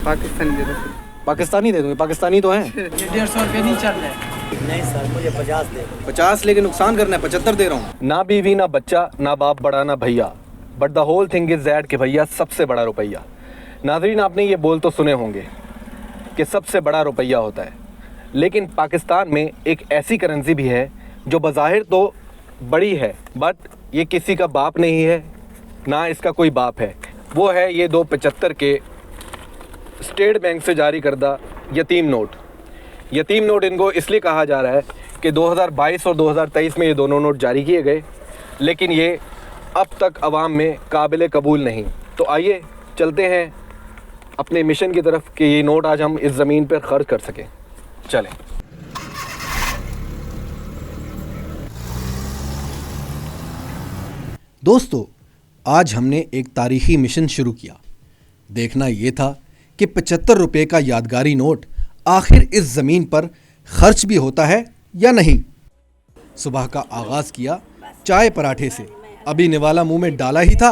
पाकिस्तानी दे दो। पाकिस्तानी दे दूँगी, पाकिस्तानी तो हैं। ये 150 रुपये नहीं चल रहे। नहीं सर, मुझे 50 दे। 50 लेकिन नुकसान करना है, 75 दे रहा हूँ। ना बीवी ना बच्चा, ना बाप बड़ा ना भैया, but the whole thing is that कि भैया सबसे बड़ा रुपया। नाज़रीन, आपने ये बोल तो सुने होंगे कि सबसे बड़ा रुपया होता है, लेकिन पाकिस्तान में एक ऐसी करेंसी भी है जो बज़ाहिर तो बड़ी है, बट ये किसी का बाप नहीं है, ना इसका कोई बाप है। वो है ये 275 के स्टेट बैंक से जारी करदा यतीम नोट। यतीम नोट इनको इसलिए कहा जा रहा है कि 2022 और 2023 में ये दोनों नोट जारी किए गए, लेकिन ये अब तक अवाम में काबिल कबूल नहीं। तो आइए चलते हैं अपने मिशन की तरफ कि ये नोट आज हम इस ज़मीन पर खर्च कर सकें। चलें। दोस्तों, आज हमने एक तारीखी मिशन शुरू किया। देखना ये था कि 75 रुपये का यादगारी नोट आखिर इस ज़मीन पर खर्च भी होता है या नहीं। सुबह का आगाज़ किया चाय पराठे से। अभी निवाला मुंह में डाला ही था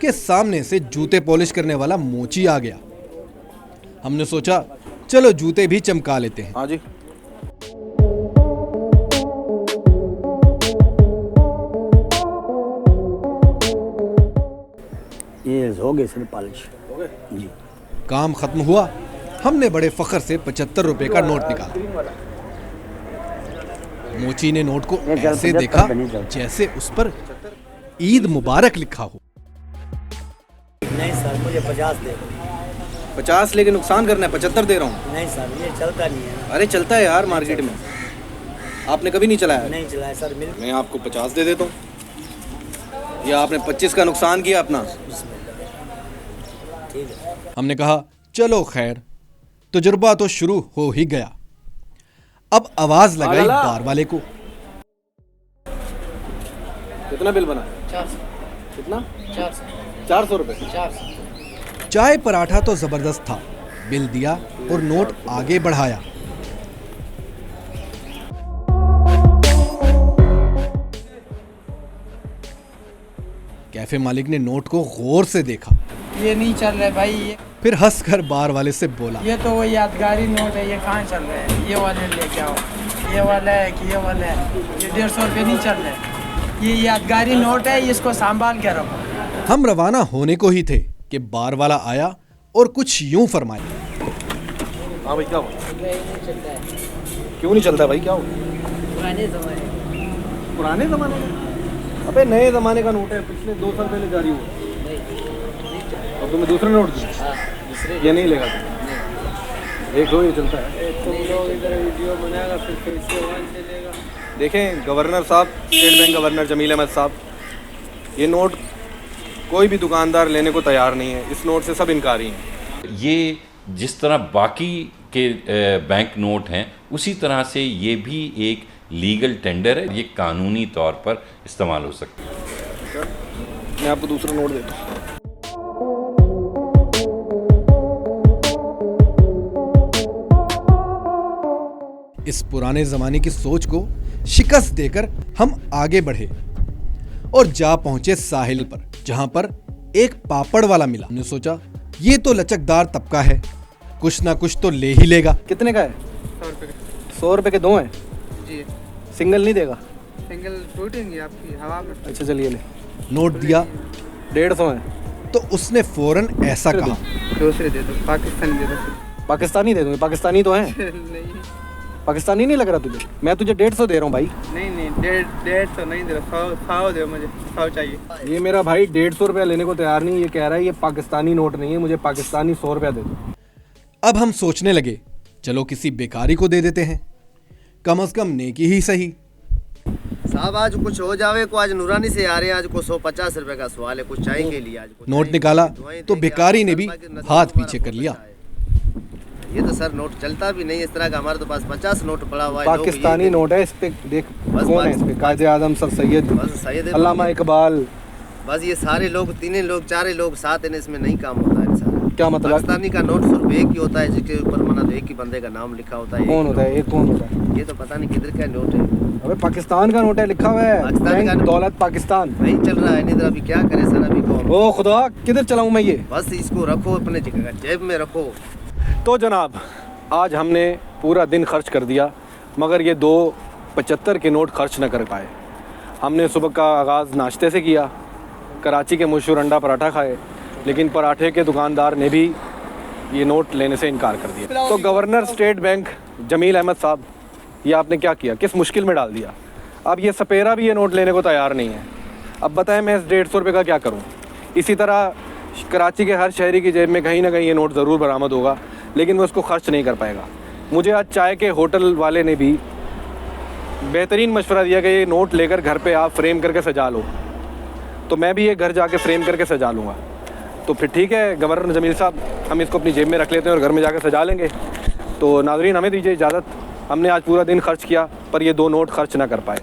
कि सामने से जूते पॉलिश करने वाला मोची आ गया। हमने सोचा चलो जूते भी चमका लेते हैं। हाँ जी। ये हो गए सर पॉलिश जी। काम खत्म हुआ। हमने बड़े फख्र से 75 रुपये का नोट निकाला। मोची ने नोट को ऐसे देखा जैसे उस पर ईद मुबारक लिखा हो। नहीं सर, मुझे 50 दे। 50 लेकिन नुकसान करना है, 75 दे रहा हूँ। नहीं सर, ये चलता नहीं है। अरे चलता है यार, मार्केट में। आपने कभी नहीं चलाया? नहीं चलाया सर। मैं आपको 50 दे देता हूँ। ये आपने 25 का नुकसान किया अपना। ठीक है। हमने कहा चलो खैर, तजुर्बा तो शुरू हो ही गया। अब आवाज लगाई बार वाले को। कितना बिल बना? 400। कितना? 400। 400 रुपये। 400। चाय पराठा तो जबरदस्त था। बिल दिया और नोट आगे बढ़ाया। कैफे मालिक ने नोट को गौर से देखा, ये नहीं चल रहा है भाई। ये फिर हंसकर बार वाले से बोला, ये तो वो यादगारी नोट है, ये कहाँ चल रहा है? ये वाले लेके आओ। ये वाला है कि ये वाला है? ये 150 रुपये नहीं चल रहा है। ये यादगारी नोट है, इसको संभाल के रखो। हम रवाना होने को ही थे कि बार वाला आया और कुछ यूं फरमाया। हाँ भाई, क्या हुआ? नहीं चलता है। क्यों नहीं चलता भाई, क्या हुआ? पुराने ज़माने। पुराने ज़माने में? अबे नए ज़माने का नोट है, पिछले 2 साल पहले जारी हुआ। अब तुम्हें दूसरा नोट दिया? ये नहीं लेगा तुम? देख लो, ये चलता है। तुम लोग इधर वीडियो बनाएगा फिर कैसे वन चलेगा? देखें गवर्नर साहब, state bank governor Jameel Ahmed साहब, ये नोट कोई भी दुकानदार लेने को तैयार नहीं है। इस नोट से सब इनकारी हैं। ये जिस तरह बाकी के बैंक नोट हैं, उसी तरह से ये भी एक लीगल टेंडर है। ये कानूनी तौर पर इस्तेमाल हो सकता है। मैं आपको दूसरा नोट देता हूँ। इस पुराने जमाने की सोच को शिकस्त देकर हम आगे बढ़े और जा पहुंचे साहिल पर, जहां पर एक पापड़ वाला मिला। हमने सोचा ये तो लचकदार तबका है, कुछ ना कुछ तो ले ही लेगा। कितने का है? 100 रुपये। 100 रुपये के 2 हैं? जी। सिंगल नहीं देगा? सिंगल टूटेंगे आपकी हवा में। अच्छा चलिए ले। नोट दिया 150 है। तो उसने फौरन ऐसा कहा, दूसरे दे दो, पाकिस्तानी दे दो। पाकिस्तानी दे दूँगी, पाकिस्तानी तो हैं। नहीं पाकिस्तानी नहीं लग रहा तुझे? मैं तुझे 150 दे रहा हूँ भाई। नहीं 150 नहीं दे रहा। 100 दो, मुझे 100 चाहिए। ये मेरा भाई 150 रुपया लेने को तैयार नहीं। ये कह रहा है ये पाकिस्तानी नोट नहीं है, मुझे पाकिस्तानी 100 रुपया दे दो। अब हम सोचने लगे चलो किसी बेकारी को दे देते हैं, कम से कम नेकी ही सही। साहब आज कुछ हो जावे को, आज नूरानी से आ रहे हैं, आज को 150 रुपए का सवाल है, कुछ चाय के लिए। आज नोट निकाला तो भिखारी ने भी हाथ पीछे कर लिया। ये तो सर नोट चलता भी नहीं इस तरह का। हमारे तो पास 50 नोट पड़ा हुआ है। पाकिस्तानी नोट है। इस पे देख कौन है? इस पे कायदे आजम सर सैयद, अल्लामा इकबाल, बस ये सारे लोग, 3 लोग 4 लोग साथ हैं, इसमें नहीं काम होता है सारा। क्या मतलब? पाकिस्तानी का नोट सिर्फ एक ही होता है, जिसके ऊपर मना एक ही बंदे का नाम लिखा होता है। कौन होता है? एक कौन होता है? ये तो पता नहीं किधर का नोट है। अबे पाकिस्तान का नोट है, लिखा हुआ है बैंक दौलत पाकिस्तान। नहीं चल रहा है नहीं। अभी क्या करें सर? अभी कौन? ओ खुदा, किधर चलाऊं मैं ये? बस इसको रखो अपने जेब में रखो। तो जनाब, आज हमने पूरा दिन खर्च कर दिया मगर ये 2 75 के नोट खर्च न कर पाए। हमने सुबह का आगाज़ नाश्ते से किया, कराची के मशहूर अंडा पराठा खाए, लेकिन पराठे के दुकानदार ने भी ये नोट लेने से इनकार कर दिया। तो governor state bank Jameel Ahmed साहब, ये आपने क्या किया, किस मुश्किल में डाल दिया। अब ये सपेरा भी ये नोट लेने को तैयार नहीं है। अब बताएं मैं इस 150 रुपये का क्या करूं। इसी तरह कराची के हर शहरी की जेब में कहीं ना कहीं ये नोट ज़रूर बरामद होगा, लेकिन वो उसको खर्च नहीं कर पाएगा। मुझे आज चाय के होटल वाले ने भी बेहतरीन मशवरा दिया कि ये नोट लेकर घर पे आप फ्रेम करके सजा लो, तो मैं भी ये घर जाके फ्रेम करके सजा लूँगा। तो फिर ठीक है गवर्नर जमील साहब, हम इसको अपनी जेब में रख लेते हैं और घर में जाकर सजा लेंगे। तो नाज़रीन, हमें दीजिए इजाज़त। हमने आज पूरा दिन खर्च किया पर ये 2 नोट खर्च ना कर पाए।